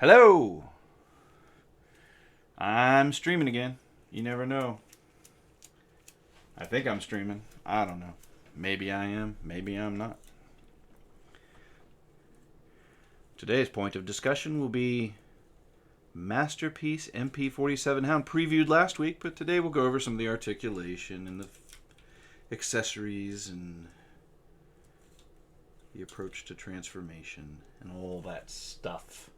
Hello! I'm streaming again. You never know. I think I'm streaming. I don't know. Maybe I am. Maybe I'm not. Today's point of discussion will be Masterpiece MP-47 Hound, previewed last week, but today we'll go over some of the articulation and the accessories and the approach to transformation and all that stuff.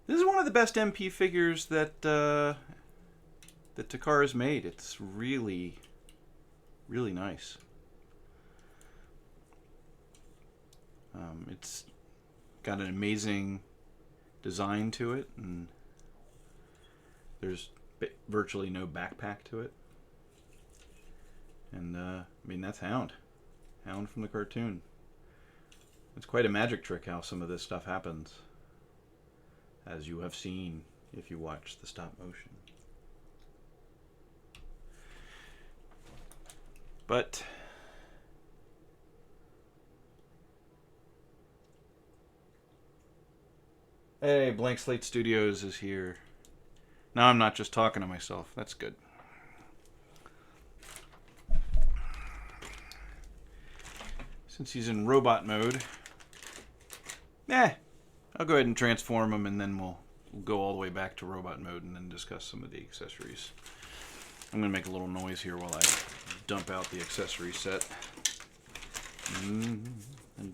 This is one of the best MP figures that Takara has made. It's really, really nice. It's got an amazing design to it, and there's virtually no backpack to it. And I mean, that's Hound from the cartoon. It's quite a magic trick how some of this stuff happens, as you have seen if you watch the stop motion. But hey, Blank Slate Studios is here. Now I'm not just talking to myself. That's good. Since he's in robot mode, I'll go ahead and transform him, and then we'll go all the way back to robot mode and then discuss some of the accessories. I'm going to make a little noise here while I dump out the accessory set. And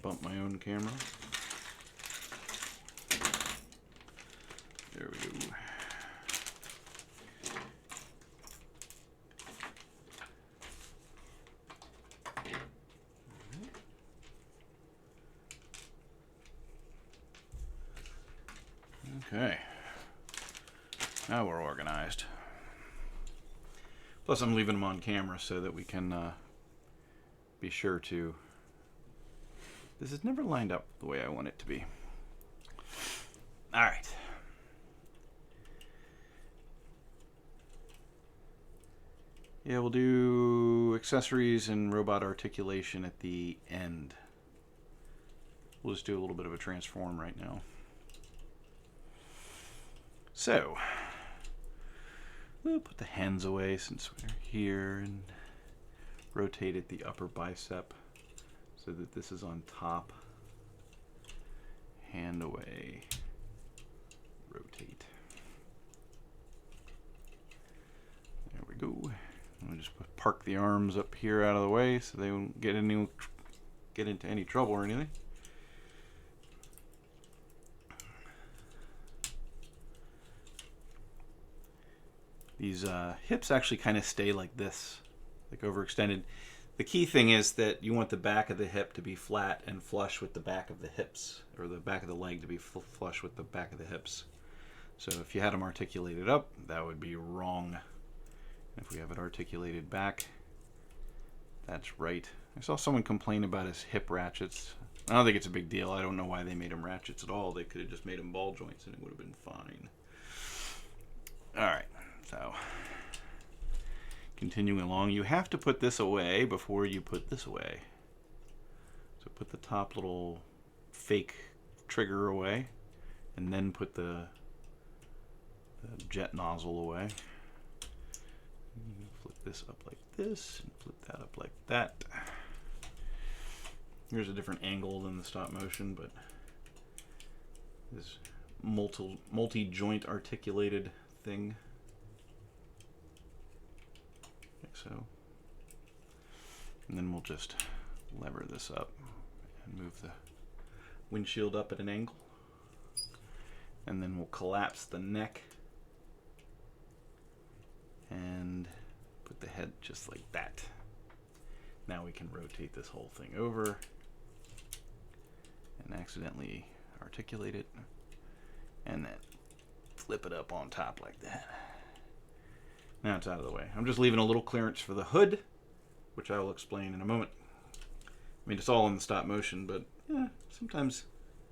bump my own camera. There we go. Okay. Now we're organized. Plus I'm leaving them on camera so that we can be sure to... This is never lined up the way I want it to be. Alright. Yeah, we'll do accessories and robot articulation at the end. We'll just do a little bit of a transform right now. So, we'll put the hands away since we're here and rotate at the upper bicep so that this is on top. Hand away, rotate. There we go. We'll just park the arms up here out of the way so they won't get into any trouble or anything. These hips actually kind of stay like this, like overextended. The key thing is that you want the back of the hip to be flat and flush with the back of the hips, or the back of the leg to be flush with the back of the hips. So if you had them articulated up, that would be wrong. If we have it articulated back, that's right. I saw someone complain about his hip ratchets. I don't think it's a big deal. I don't know why they made them ratchets at all. They could have just made them ball joints and it would have been fine. Alright. So, continuing along, you have to put this away before you put this away. So put the top little fake trigger away, and then put the jet nozzle away. Flip this up like this, and flip that up like that. Here's a different angle than the stop motion, but this multi-joint articulated thing. So, and then we'll just lever this up and move the windshield up at an angle, and then we'll collapse the neck and put the head just like that. Now we can rotate this whole thing over and accidentally articulate it, and then flip it up on top like that. Now it's out of the way. I'm just leaving a little clearance for the hood, which I will explain in a moment. I mean, it's all in the stop motion, but yeah, sometimes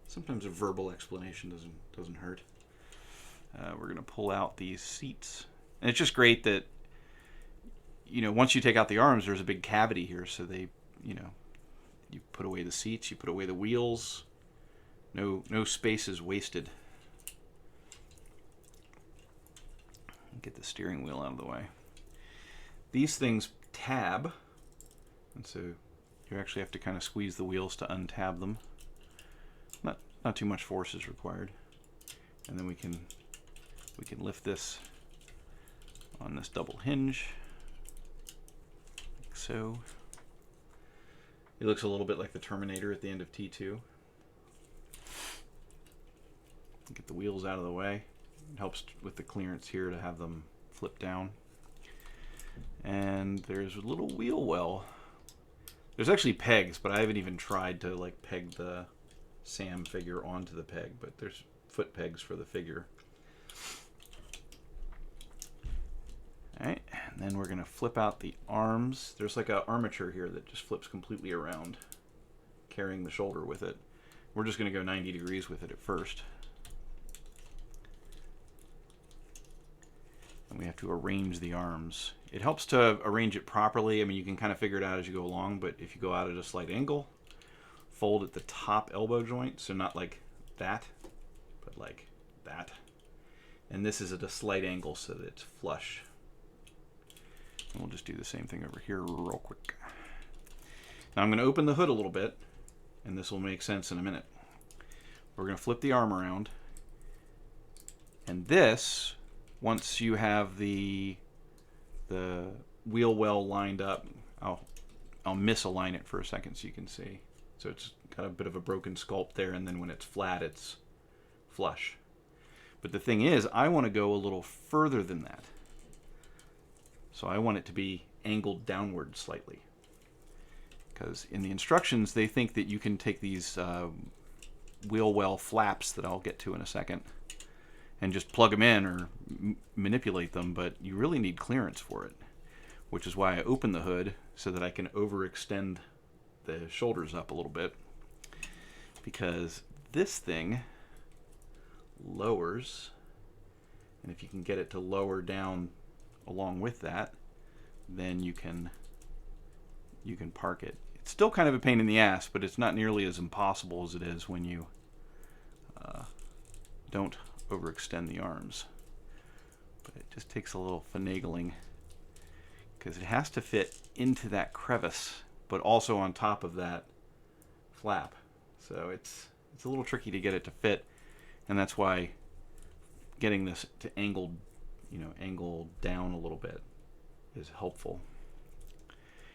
Sometimes a verbal explanation doesn't hurt. We're going to pull out these seats. And it's just great that, you know, once you take out the arms, there's a big cavity here. So they, you know, you put away the seats, you put away the wheels. No space is wasted. Get the steering wheel out of the way. These things tab, and so you actually have to kind of squeeze the wheels to untab them. Not too much force is required. And then we can lift this on this double hinge, like so. It looks a little bit like the Terminator at the end of T2. Get the wheels out of the way. It helps with the clearance here to have them flip down. And there's a little wheel well. There's actually pegs, but I haven't even tried to like peg the Sam figure onto the peg, but there's foot pegs for the figure. Alright, and then we're going to flip out the arms. There's like an armature here that just flips completely around, carrying the shoulder with it. We're just going to go 90 degrees with it at first. And we have to arrange the arms. It helps to arrange it properly. I mean, you can kind of figure it out as you go along, but if you go out at a slight angle, fold at the top elbow joint, so not like that, but like that. And this is at a slight angle so that it's flush. And we'll just do the same thing over here real quick. Now I'm going to open the hood a little bit, and this will make sense in a minute. We're going to flip the arm around, and this, once you have the wheel well lined up, I'll misalign it for a second so you can see. So it's got a bit of a broken sculpt there, and then when it's flat, it's flush. But the thing is, I want to go a little further than that. So I want it to be angled downward slightly. Because in the instructions, they think that you can take these wheel well flaps that I'll get to in a second and just plug them in or manipulate them, but you really need clearance for it, which is why I open the hood so that I can overextend the shoulders up a little bit, because this thing lowers, and if you can get it to lower down along with that, then you can park it. It's still kind of a pain in the ass, but it's not nearly as impossible as it is when you don't overextend the arms. But it just takes a little finagling, because it has to fit into that crevice, but also on top of that flap. So it's a little tricky to get it to fit, and that's why getting this to angle down a little bit is helpful.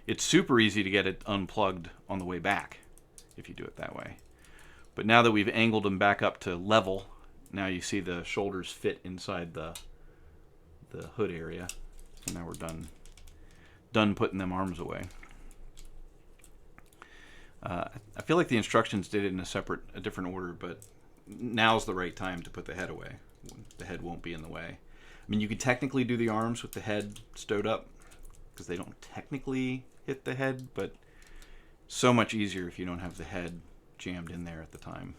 It's super easy to get it unplugged on the way back if you do it that way. But now that we've angled them back up to level, now you see the shoulders fit inside the hood area. So now we're done putting them arms away. I feel like the instructions did it in a different order, but now's the right time to put the head away. The head won't be in the way. I mean, you could technically do the arms with the head stowed up, because they don't technically hit the head, but so much easier if you don't have the head jammed in there at the time.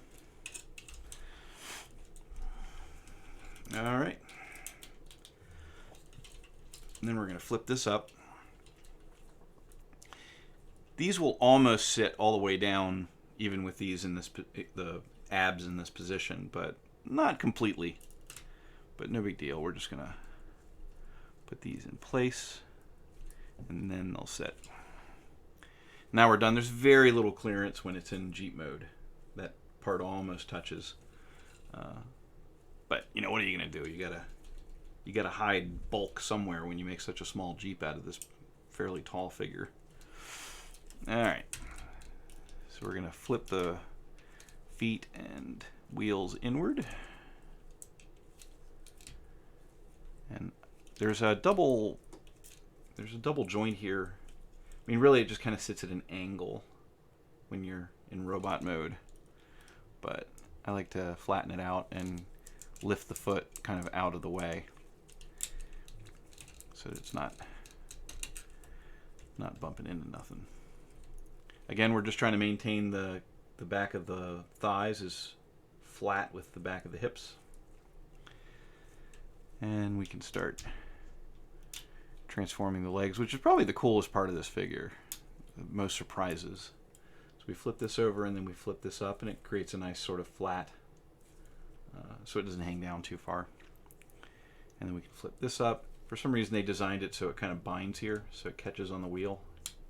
All right. And then we're going to flip this up. These will almost sit all the way down, even with these in the abs in this position, but not completely. But no big deal. We're just going to put these in place, and then they'll sit. Now we're done. There's very little clearance when it's in Jeep mode. That part almost touches. But you know, what are you going to do? You gotta hide bulk somewhere when you make such a small Jeep out of this fairly tall figure. All right. So we're going to flip the feet and wheels inward. And there's a double joint here. I mean, really, it just kind of sits at an angle when you're in robot mode. But I like to flatten it out and lift the foot kind of out of the way, so that it's not bumping into nothing. Again, we're just trying to maintain the back of the thighs flat with the back of the hips. And we can start transforming the legs, which is probably the coolest part of this figure. Most surprises. So we flip this over and then we flip this up, and it creates a nice sort of flat, so it doesn't hang down too far. And then we can flip this up. For some reason they designed it so it kind of binds here, so it catches on the wheel.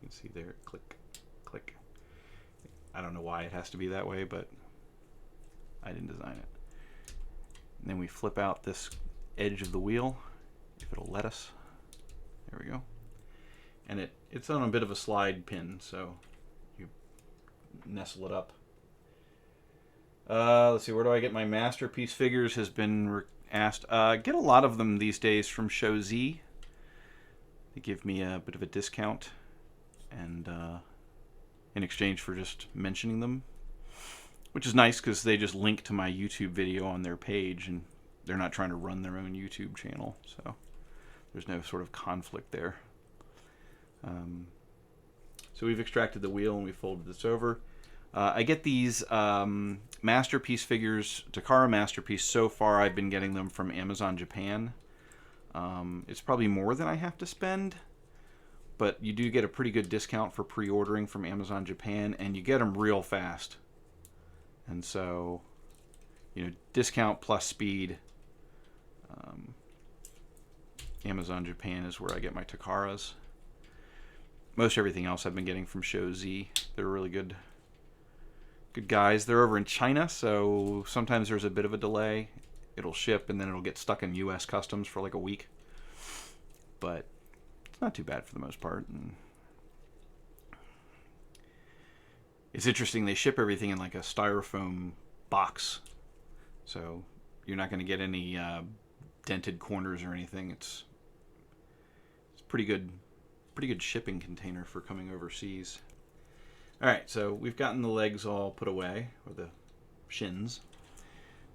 You can see there, click, click. I don't know why it has to be that way, but I didn't design it. And then we flip out this edge of the wheel, if it'll let us. There we go. And it's on a bit of a slide pin, so you nestle it up. Let's see, where do I get my masterpiece figures has been asked. Get a lot of them these days from Show Z. They give me a bit of a discount, and in exchange for just mentioning them, which is nice because they just link to my YouTube video on their page, and they're not trying to run their own YouTube channel, so there's no sort of conflict there. So we've extracted the wheel and we folded this over. I get these Masterpiece figures, Takara Masterpiece. So far I've been getting them from Amazon Japan. It's probably more than I have to spend, but you do get a pretty good discount for pre-ordering from Amazon Japan, and you get them real fast. And so, you know, discount plus speed. Amazon Japan is where I get my Takaras. Most everything else I've been getting from Show Z. They're really good guys. They're over in China, so sometimes there's a bit of a delay. It'll ship and then it'll get stuck in US customs for like a week. But it's not too bad for the most part. And it's interesting, they ship everything in like a styrofoam box. So you're not going to get any dented corners or anything. It's pretty good shipping container for coming overseas. Alright, so we've gotten the legs all put away, or the shins.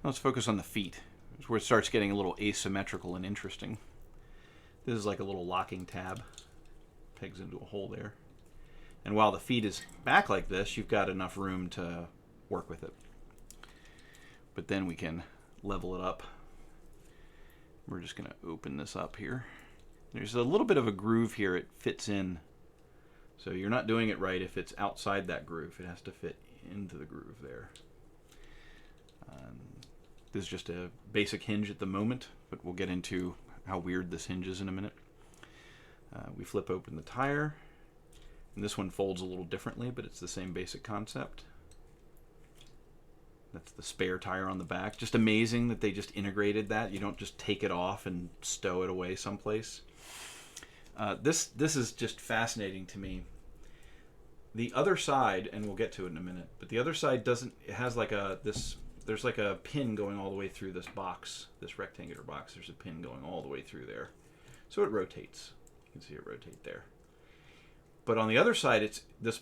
Now let's focus on the feet. It's where it starts getting a little asymmetrical and interesting. This is like a little locking tab. Pegs into a hole there. And while the feet is back like this, you've got enough room to work with it. But then we can level it up. We're just going to open this up here. There's a little bit of a groove here. It fits in. So you're not doing it right if it's outside that groove. It has to fit into the groove there. This is just a basic hinge at the moment, but we'll get into how weird this hinge is in a minute. We flip open the tire. And this one folds a little differently, but it's the same basic concept. That's the spare tire on the back. Just amazing that they just integrated that. You don't just take it off and stow it away someplace. This is just fascinating to me. The other side, and we'll get to it in a minute, but the other side doesn't. It has like there's like a pin going all the way through this box, this rectangular box. There's a pin going all the way through there, so it rotates. You can see it rotate there. But on the other side, it's this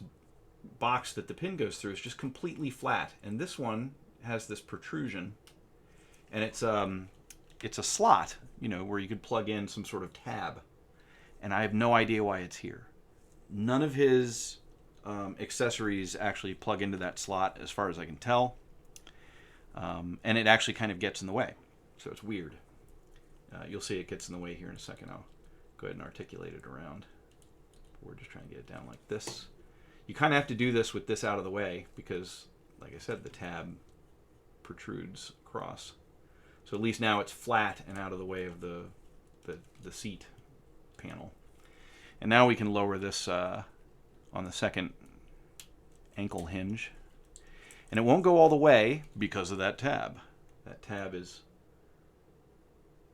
box that the pin goes through is just completely flat, and this one has this protrusion, and it's a slot, you know, where you could plug in some sort of tab. And I have no idea why it's here. None of his accessories actually plug into that slot, as far as I can tell. And it actually kind of gets in the way. So it's weird. You'll see it gets in the way here in a second. I'll go ahead and articulate it around. We're just trying to get it down like this. You kind of have to do this with this out of the way because, like I said, the tab protrudes across. So at least now it's flat and out of the way of the seat panel. And now we can lower this on the second ankle hinge. And it won't go all the way because of that tab. That tab is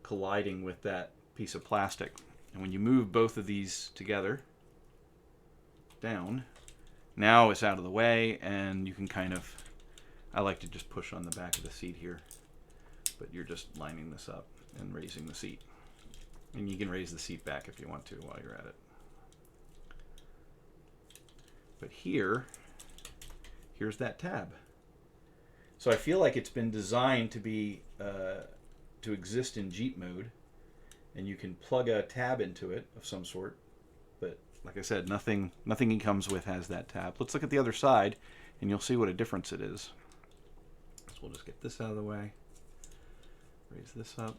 colliding with that piece of plastic. And when you move both of these together, down, now it's out of the way and you can kind of, I like to just push on the back of the seat here, but you're just lining this up and raising the seat. And you can raise the seat back if you want to while you're at it. But here's that tab. So I feel like it's been designed to be to exist in Jeep mode, and you can plug a tab into it of some sort. But like I said, nothing it comes with has that tab. Let's look at the other side, and you'll see what a difference it is. So So we'll just get this out of the way. Raise this up.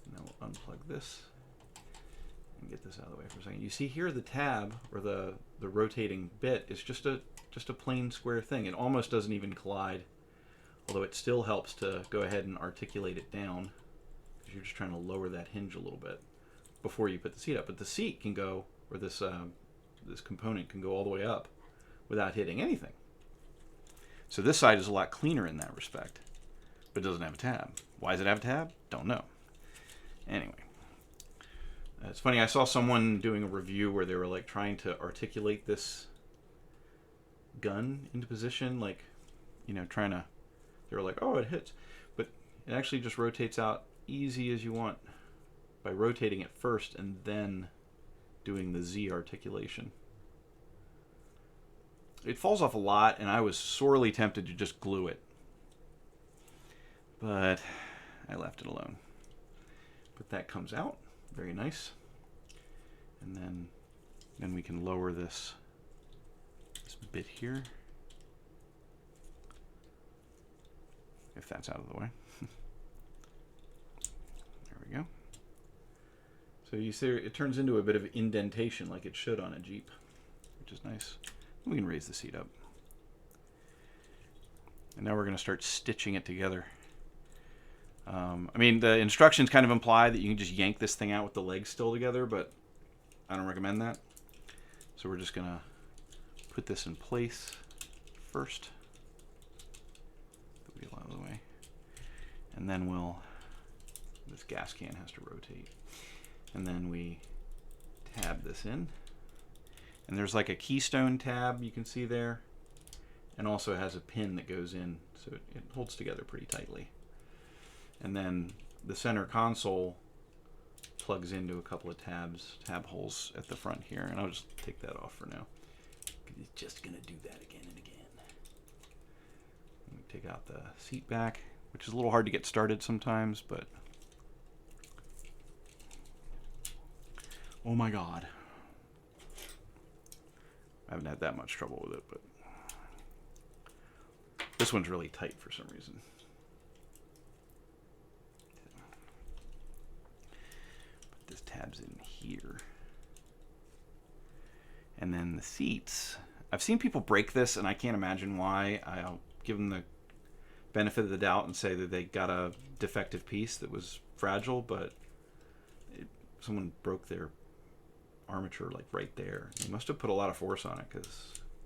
And then we'll unplug this and get this out of the way for a second. You see here the tab, or the rotating bit, is just a plain square thing. It almost doesn't even collide, although it still helps to go ahead and articulate it down, because you're just trying to lower that hinge a little bit before you put the seat up. But the seat can go, or this component can go all the way up without hitting anything. So this side is a lot cleaner in that respect, but it doesn't have a tab. Why does it have a tab? Don't know. Anyway, it's funny, I saw someone doing a review where they were like trying to articulate this gun into position, like, you know, they were like, oh, it hits, but it actually just rotates out easy as you want by rotating it first and then doing the Z articulation. It falls off a lot, and I was sorely tempted to just glue it, but I left it alone. But that comes out very nice, and then we can lower this bit here, if that's out of the way. There we go. So you see it turns into a bit of indentation like it should on a Jeep, which is nice. We can raise the seat up. And now we're going to start stitching it together. I mean, the instructions kind of imply that you can just yank this thing out with the legs still together, but I don't recommend that. So we're just going to put this in place first. Put the wheel out of the way. And then this gas can has to rotate. And then we tab this in. And there's like a keystone tab you can see there. And also it has a pin that goes in, so it holds together pretty tightly. And then the center console plugs into a couple of tab holes at the front here. And I'll just take that off for now, because it's just going to do that again and again. Let me take out the seat back, which is a little hard to get started sometimes, but oh my God. I haven't had that much trouble with it, but this one's really tight for some reason. Put this tabs in here. And then the seats. I've seen people break this, and I can't imagine why. I'll give them the benefit of the doubt and say that they got a defective piece that was fragile, but someone broke their armature like right there. They must have put a lot of force on it, because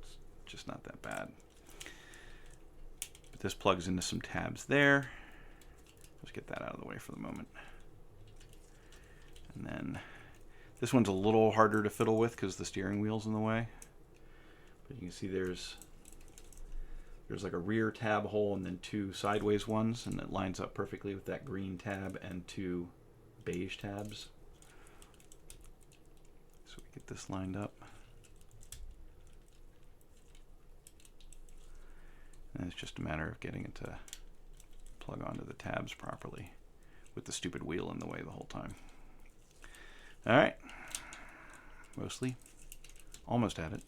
it's just not that bad. But this plugs into some tabs there. Let's get that out of the way for the moment. And then this one's a little harder to fiddle with because the steering wheel's in the way. But you can see there's like a rear tab hole and then two sideways ones, and it lines up perfectly with that green tab and two beige tabs. So we get this lined up. And it's just a matter of getting it to plug onto the tabs properly with the stupid wheel in the way the whole time. All right. Mostly. Almost at it.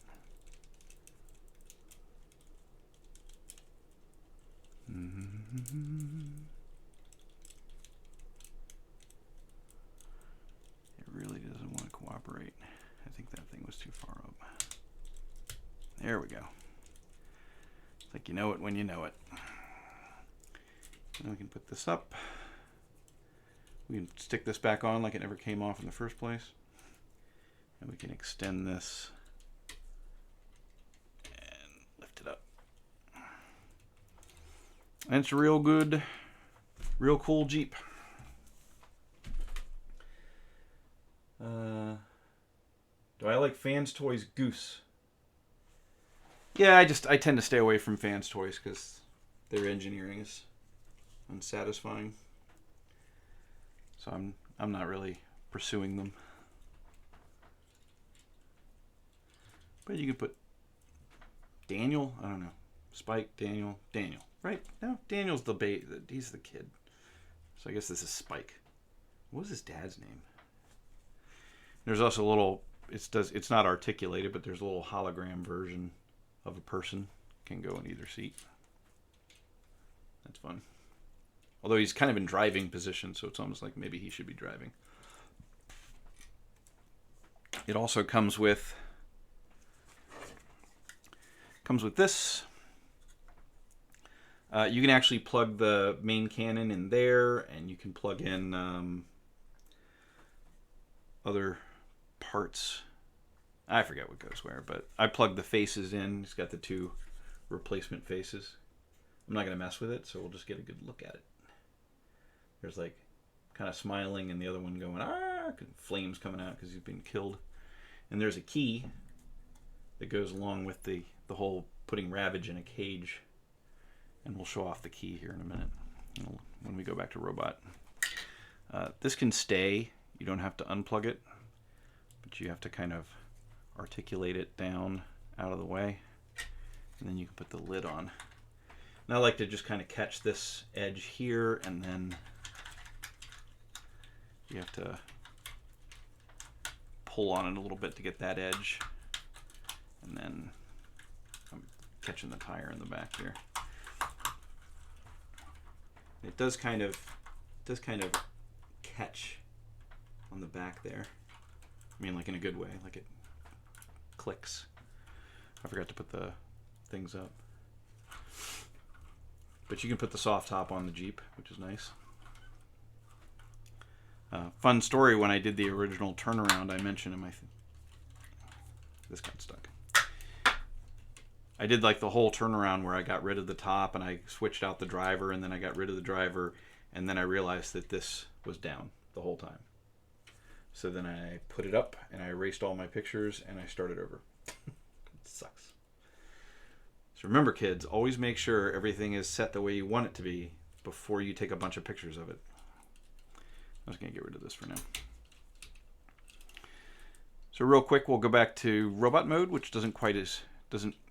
It really doesn't want to cooperate. I think that thing was too far up. There we go. It's like you know it when you know it. And we can put this up. We can stick this back on like it never came off in the first place. And we can extend this and lift it up. And it's a real good, real cool Jeep. Do I like Fans Toys Goose? Yeah, I tend to stay away from Fans Toys because their engineering is unsatisfying. So I'm not really pursuing them. But you could put Daniel, I don't know, Spike, Daniel, right? No, Daniel's he's the kid. So I guess this is Spike. What was his dad's name? There's also a little, it's not articulated, but there's a little hologram version of a person. Can go in either seat. That's fun. Although he's kind of in driving position, so it's almost like maybe he should be driving. It also comes with this. You can actually plug the main cannon in there, and you can plug in other parts. I forget what goes where, but I plugged the faces in. It's got the 2 replacement faces. I'm not going to mess with it, so we'll just get a good look at it. There's like kind of smiling, and the other one going, flames coming out because he's been killed. And there's a key that goes along with the whole putting Ravage in a cage. And we'll show off the key here in a minute when we go back to robot. This can stay. You don't have to unplug it, but you have to kind of articulate it down out of the way, and then you can put the lid on. And I like to just kind of catch this edge here, and then you have to pull on it a little bit to get that edge, and then I'm catching the tire in the back here. It does kind of catch on the back there. I mean, like in a good way, like it clicks. I forgot to put the things up. But you can put the soft top on the Jeep, which is nice. Fun story, when I did the original turnaround, I mentioned in my... This got stuck. I did like the whole turnaround where I got rid of the top and I switched out the driver, and then I got rid of the driver, and then I realized that this was down the whole time. So then I put it up and I erased all my pictures and I started over. It sucks. So remember, kids, always make sure everything is set the way you want it to be before you take a bunch of pictures of it. I'm just going to get rid of this for now. So real quick, we'll go back to robot mode, which doesn't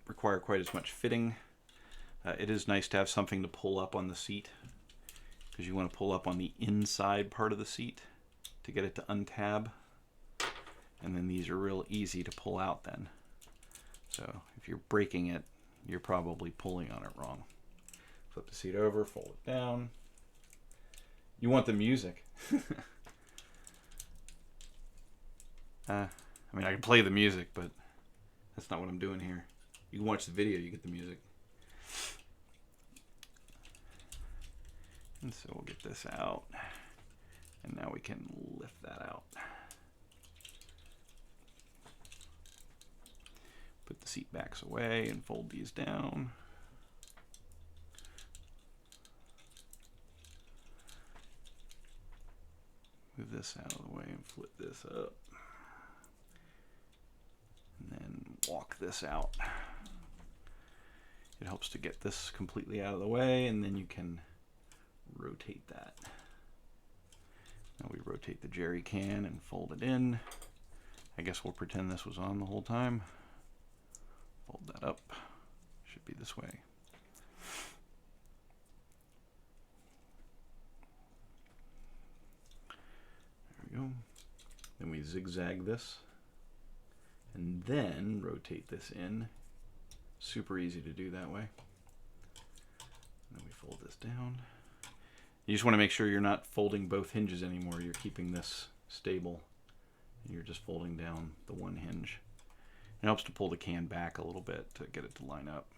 require quite as much fitting. It is nice to have something to pull up on the seat, because you want to pull up on the inside part of the seat to get it to untab. And then these are real easy to pull out then. So if you're breaking it, you're probably pulling on it wrong. Flip the seat over, fold it down. You want the music. I mean, I can play the music, but that's not what I'm doing here. You can watch the video, you get the music. And so we'll get this out. And now we can lift that out. Put the seat backs away and fold these down. Move this out of the way and flip this up. And then walk this out. It helps to get this completely out of the way, and then you can rotate that. Now we rotate the jerry can and fold it in. I guess we'll pretend this was on the whole time. Fold that up. Should be this way. There we go. Then we zigzag this. And then rotate this in. Super easy to do that way. And then we fold this down. You just want to make sure you're not folding both hinges anymore. You're keeping this stable. And you're just folding down the one hinge. It helps to pull the can back a little bit to get it to line up.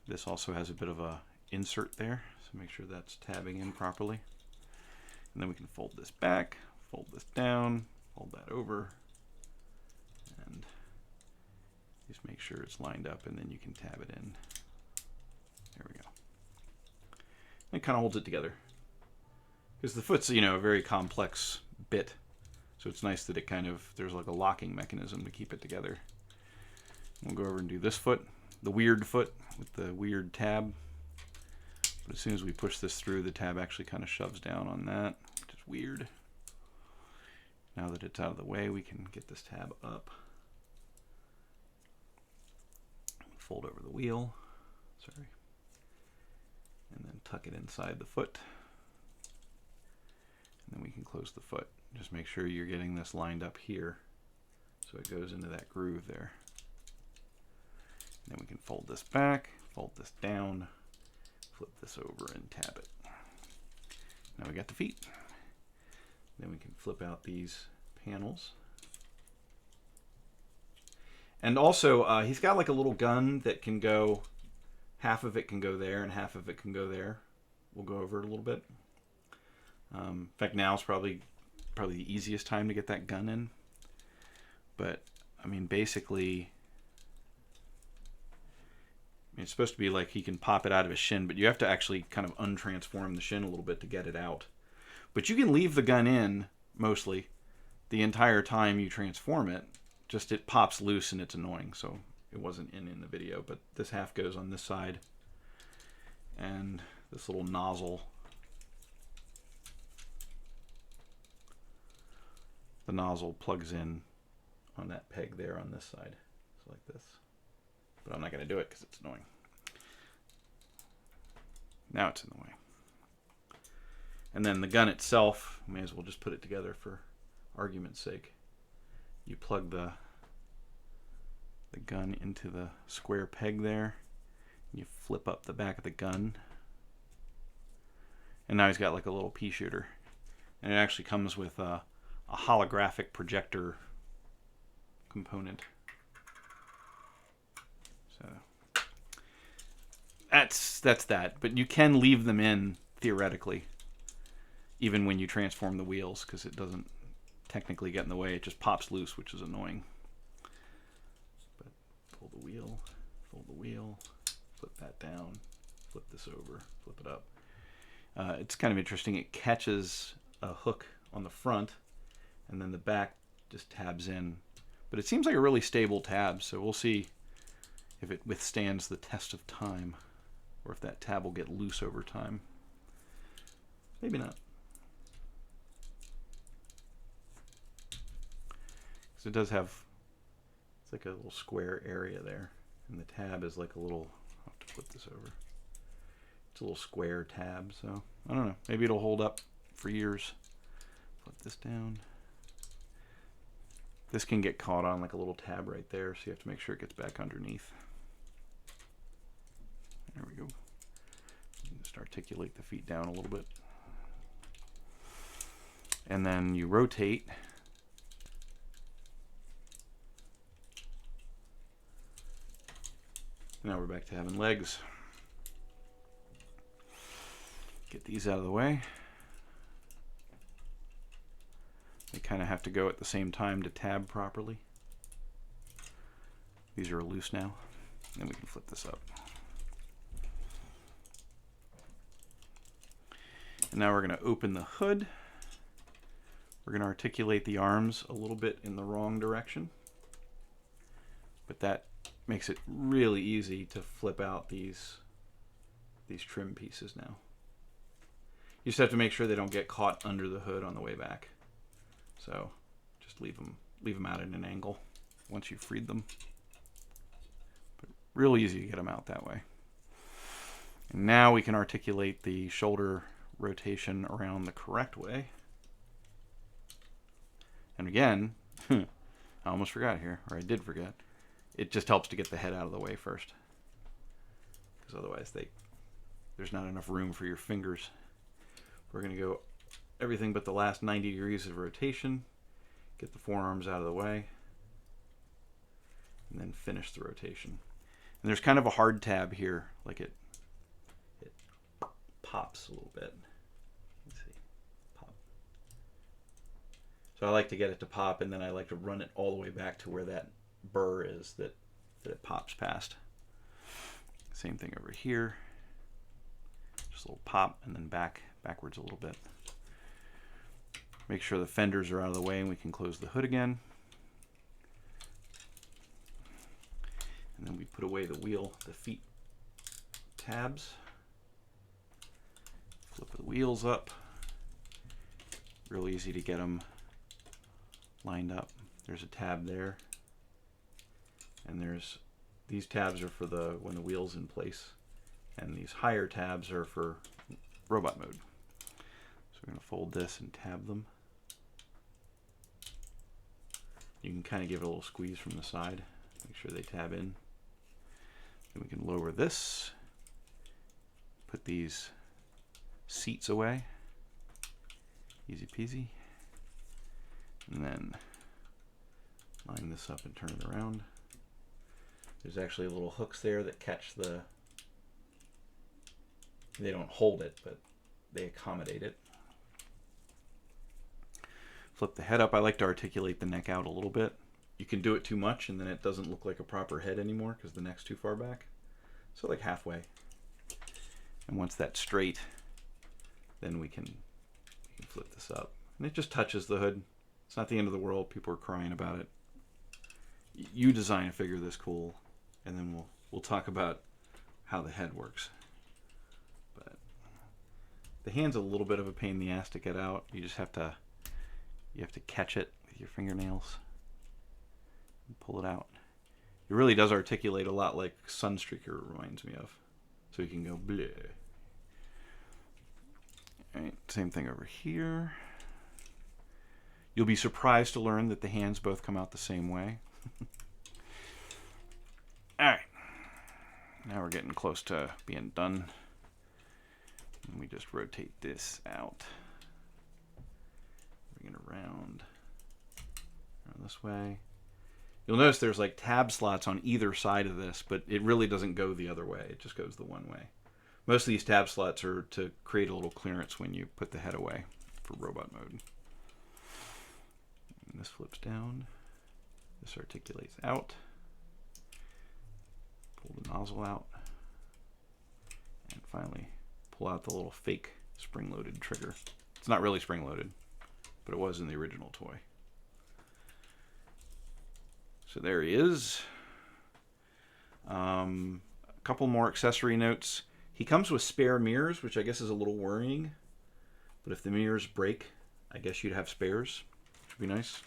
This also has a bit of a insert there, so make sure that's tabbing in properly. And then we can fold this back, fold this down, fold that over, and just make sure it's lined up, and then you can tab it in. There we go. And it kind of holds it together. Because the foot's, you know, a very complex bit. So it's nice that it kind of, there's like a locking mechanism to keep it together. We'll go over and do this foot, the weird foot with the weird tab. But as soon as we push this through, the tab actually kind of shoves down on that, which is weird. Now that it's out of the way, we can get this tab up. Fold over the wheel, sorry. And then tuck it inside the foot. And then we can close the foot. Just make sure you're getting this lined up here so it goes into that groove there. And then we can fold this back, fold this down, flip this over, and tab it. Now we got the feet. Then we can flip out these panels. And also, he's got like a little gun that can go, half of it can go there and half of it can go there. We'll go over it a little bit. In fact, now is probably the easiest time to get that gun in. But, I mean, basically, it's supposed to be like he can pop it out of his shin, but you have to actually kind of untransform the shin a little bit to get it out. But you can leave the gun in, mostly, the entire time you transform it. Just it pops loose and it's annoying, so it wasn't in the video. But this half goes on this side. And this little nozzle, the nozzle plugs in on that peg there on this side. So like this. But I'm not going to do it because it's annoying. Now it's in the way. And then the gun itself, may as well just put it together for argument's sake. You plug the gun into the square peg there. You flip up the back of the gun. And now he's got like a little pea shooter. And it actually comes with a holographic projector component. So that's that. But you can leave them in, theoretically, even when you transform the wheels, because it doesn't technically get in the way. It just pops loose, which is annoying. But pull the wheel, fold the wheel, flip that down, flip this over, flip it up. It's kind of interesting. It catches a hook on the front, and then the back just tabs in. But it seems like a really stable tab, so we'll see if it withstands the test of time, or if that tab will get loose over time. Maybe not. Because it does have, it's like a little square area there, and the tab is like a little, I'll have to flip this over. It's a little square tab, so I don't know. Maybe it'll hold up for years. Flip this down. This can get caught on like a little tab right there, so you have to make sure it gets back underneath. There we go. Just articulate the feet down a little bit. And then you rotate. Now we're back to having legs. Get these out of the way. They kind of have to go at the same time to tab properly. These are loose now. Then we can flip this up. And now we're going to open the hood. We're going to articulate the arms a little bit in the wrong direction. But that makes it really easy to flip out these trim pieces now. You just have to make sure they don't get caught under the hood on the way back. So just leave them out at an angle once you've freed them. But real easy to get them out that way. And now we can articulate the shoulder rotation around the correct way. And again, I almost forgot here, or I did forget. It just helps to get the head out of the way first. Because otherwise there's not enough room for your fingers. We're going to go everything but the last 90 degrees of rotation. Get the forearms out of the way. And then finish the rotation. And there's kind of a hard tab here. Like it pops a little bit. Let's see. Pop. So I like to get it to pop, and then I like to run it all the way back to where that burr is that it pops past. Same thing over here. Just a little pop, and then backwards a little bit. Make sure the fenders are out of the way, and we can close the hood again. And then we put away the feet tabs. Flip the wheels up. Real easy to get them lined up. There's a tab there. And these tabs are for when the wheel's in place. And these higher tabs are for robot mode. So we're going to fold this and tab them. You can kind of give it a little squeeze from the side. Make sure they tab in. So we can lower this, put these seats away, easy peasy, and then line this up and turn it around. There's actually little hooks there that catch the, they don't hold it, but they accommodate it. Flip the head up. I like to articulate the neck out a little bit. You can do it too much and then it doesn't look like a proper head anymore because the neck's too far back. So like halfway. And once that's straight, then we can flip this up. And it just touches the hood. It's not the end of the world. People are crying about it. You design a figure this cool, and then we'll talk about how the head works. But the hand's a little bit of a pain in the ass to get out. You just have to catch it with your fingernails and pull it out. It really does articulate a lot like Sunstreaker reminds me of. So you can go bleh. Alright, same thing over here. You'll be surprised to learn that the hands both come out the same way. Alright. Now we're getting close to being done. And we just rotate this out. Bring it around this way. You'll notice there's like tab slots on either side of this, but it really doesn't go the other way. It just goes the one way. Most of these tab slots are to create a little clearance when you put the head away for robot mode. And this flips down. This articulates out. Pull the nozzle out. And finally pull out the little fake spring-loaded trigger. It's not really spring-loaded, but it was in the original toy. So there he is. A couple more accessory notes. He comes with spare mirrors, which I guess is a little worrying. But if the mirrors break, I guess you'd have spares, which would be nice.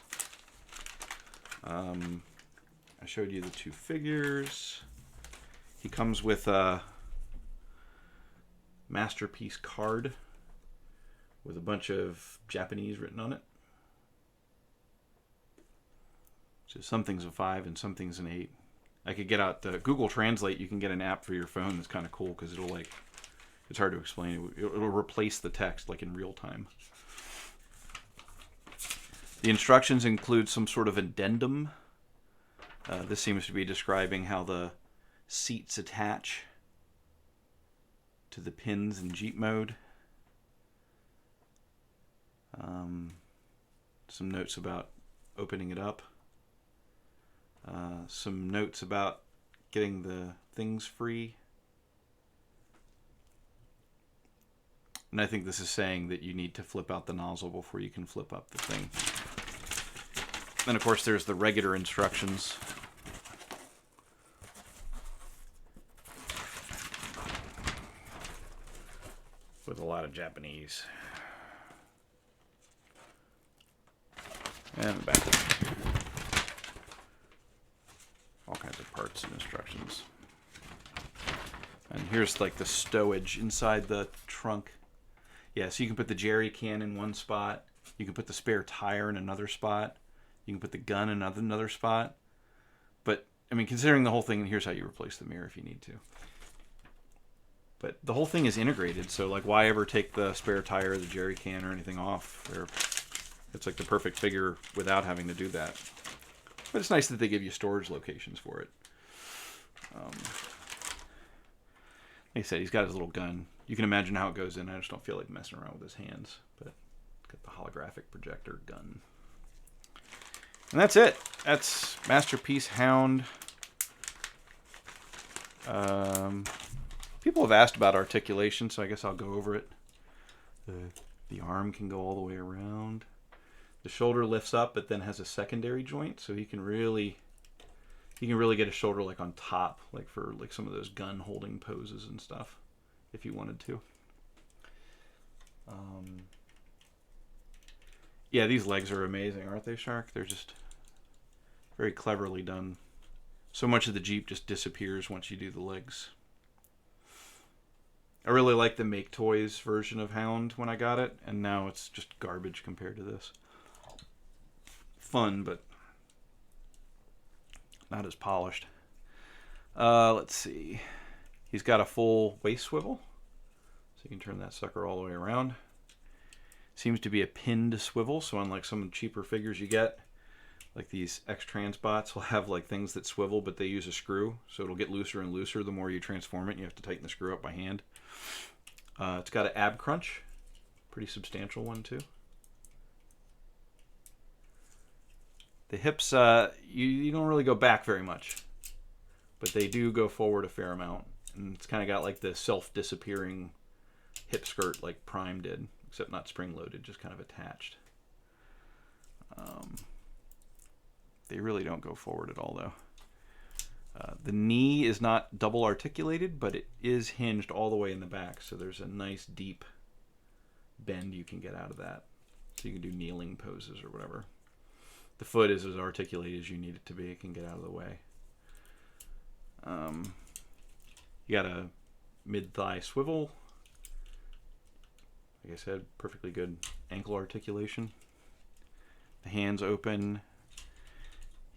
I showed you the two figures. He comes with a masterpiece card with a bunch of Japanese written on it. So some things a 5 and some things an 8. I could get out the Google Translate. You can get an app for your phone that's kind of cool because it'll like, it's hard to explain. It'll replace the text like in real time. The instructions include some sort of addendum. This seems to be describing how the seats attach to the pins in Jeep mode. Some notes about opening it up. Some notes about getting the things free. And I think this is saying that you need to flip out the nozzle before you can flip up the thing. Then, of course, there's the regular instructions. With a lot of Japanese. And back. All kinds of parts and instructions. And here's like the stowage inside the trunk. Yeah, so you can put the jerry can in one spot. You can put the spare tire in another spot. You can put the gun in another spot. But, I mean, considering the whole thing, and here's how you replace the mirror if you need to. But the whole thing is integrated, so like why ever take the spare tire or the jerry can or anything off? It's like the perfect figure without having to do that. But it's nice that they give you storage locations for it. Like I said, he's got his little gun. You can imagine how it goes in. I just don't feel like messing around with his hands. But got the holographic projector gun. And that's it. That's Masterpiece Hound. People have asked about articulation, so I guess I'll go over it. The arm can go all the way around. The shoulder lifts up, but then has a secondary joint, so he can really get a shoulder like on top, like for like some of those gun holding poses and stuff, if you wanted to. Yeah, these legs are amazing, aren't they, Shark? They're just very cleverly done. So much of the Jeep just disappears once you do the legs. I really like the Make Toys version of Hound when I got it, and now it's just garbage compared to this. Fun, but not as polished. Let's see. He's got a full waist swivel, so you can turn that sucker all the way around. Seems to be a pinned swivel, so unlike some cheaper figures you get, like these X-Trans bots will have like things that swivel, but they use a screw, so it'll get looser and looser the more you transform it. You have to tighten the screw up by hand. It's got an ab crunch, pretty substantial one too. The hips, you don't really go back very much, but they do go forward a fair amount. And it's kind of got like the self-disappearing hip skirt like Prime did, except not spring-loaded, just kind of attached. They really don't go forward at all, though. The knee is not double articulated, but it is hinged all the way in the back, so there's a nice deep bend you can get out of that. So you can do kneeling poses or whatever. The foot is as articulated as you need it to be. It can get out of the way. You got a mid-thigh swivel. Like I said, perfectly good ankle articulation. The hands open.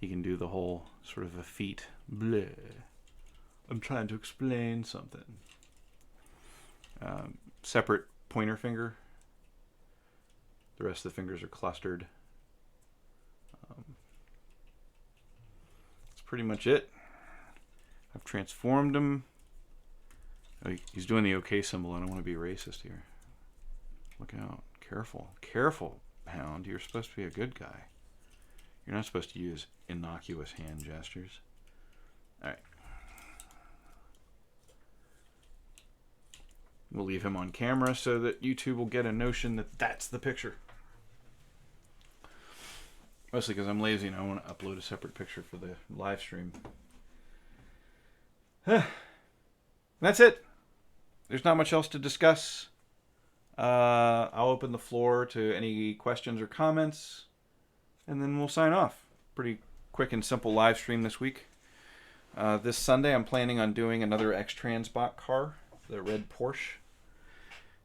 He can do the whole sort of a feet. Bleh. I'm trying to explain something. Separate pointer finger. The rest of the fingers are clustered. That's pretty much it. I've transformed him. Oh, he's doing the OK symbol. I don't want to be racist here. Look out. Careful. Careful, Hound. You're supposed to be a good guy. You're not supposed to use innocuous hand gestures. Alright. We'll leave him on camera so that YouTube will get a notion that that's the picture. Mostly because I'm lazy and I want to upload a separate picture for the live stream. That's it. There's not much else to discuss. I'll open the floor to any questions or comments, and then we'll sign off. Pretty quick and simple live stream this week. This Sunday, I'm planning on doing another X-Trans bot car, the red Porsche.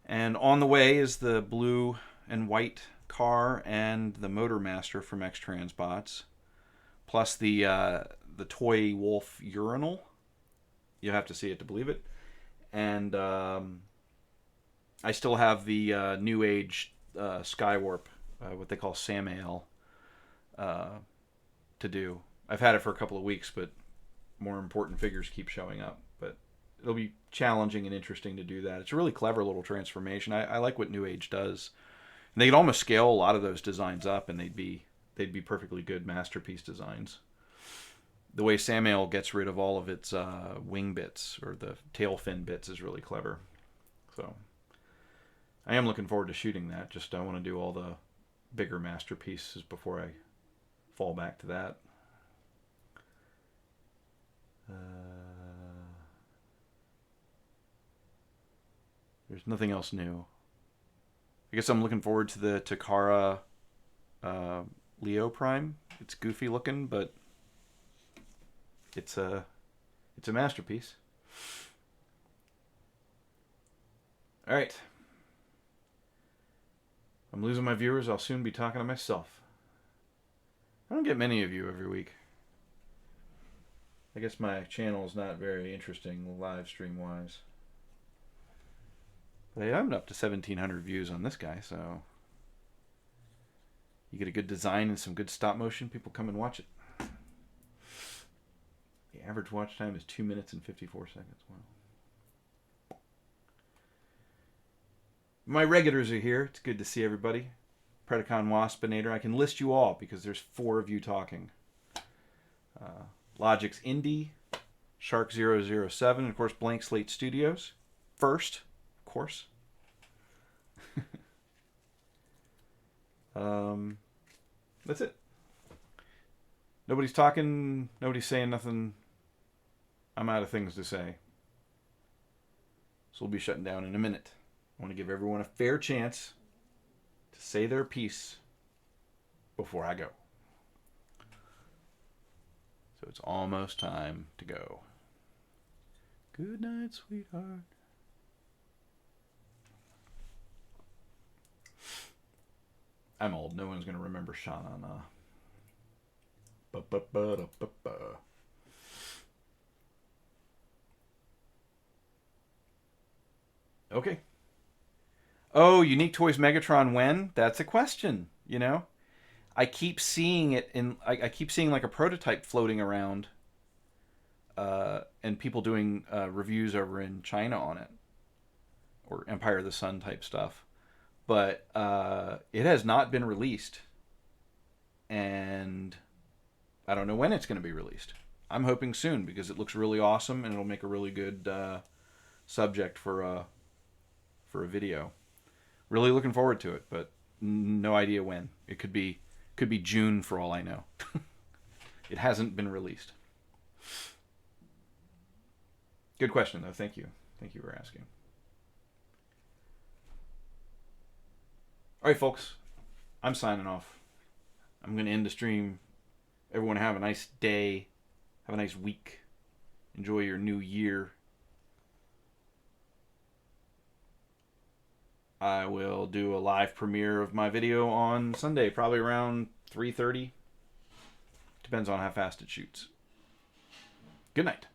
And on the way is the blue and white car and the Motor Master from X-Trans bots, plus the toy wolf urinal. You'll have to see it to believe it. And I still have the New Age Skywarp, what they call Samael, to do. I've had it for a couple of weeks, but more important figures keep showing up. But it'll be challenging and interesting to do that. It's a really clever little transformation. I like what New Age does. And they could almost scale a lot of those designs up, and they'd be perfectly good masterpiece designs. The way Samael gets rid of all of its wing bits, or the tail fin bits, is really clever. So I am looking forward to shooting that. Just I want to do all the bigger masterpieces before I fall back to that. There's nothing else new. I guess I'm looking forward to the Takara Leo Prime. It's goofy looking, but it's a masterpiece. All right. I'm losing my viewers. I'll soon be talking to myself. I don't get many of you every week. I guess my channel is not very interesting live stream wise. But I'm up to 1,700 views on this guy, so you get a good design and some good stop motion, people come and watch it. The average watch time is 2 minutes and 54 seconds. Wow. My regulars are here. It's good to see everybody. Predacon Waspinator. I can list you all because there's 4 of you talking. Logic's Indie, Shark007, and of course Blank Slate Studios. First, of course. That's it. Nobody's talking. Nobody's saying nothing. I'm out of things to say. So we'll be shutting down in a minute. I want to give everyone a fair chance to say their piece before I go. So it's almost time to go. Good night, sweetheart. I'm old. No one's going to remember Sha-Na-Na. Ba-ba-ba-da-ba-ba. Okay. Oh, Unique Toys Megatron when? That's a question, you know? I keep seeing it in. I keep seeing like a prototype floating around, and people doing reviews over in China on it, or Empire of the Sun type stuff. But it has not been released, and I don't know when it's going to be released. I'm hoping soon because it looks really awesome and it'll make a really good subject for a video. Really looking forward to it, but no idea when. It could be June for all I know. It hasn't been released. Good question though. Thank you. Thank you for asking. All right, folks. I'm signing off. I'm going to end the stream. Everyone have a nice day. Have a nice week. Enjoy your new year. I will do a live premiere of my video on Sunday, probably around 3:30. Depends on how fast it shoots. Good night.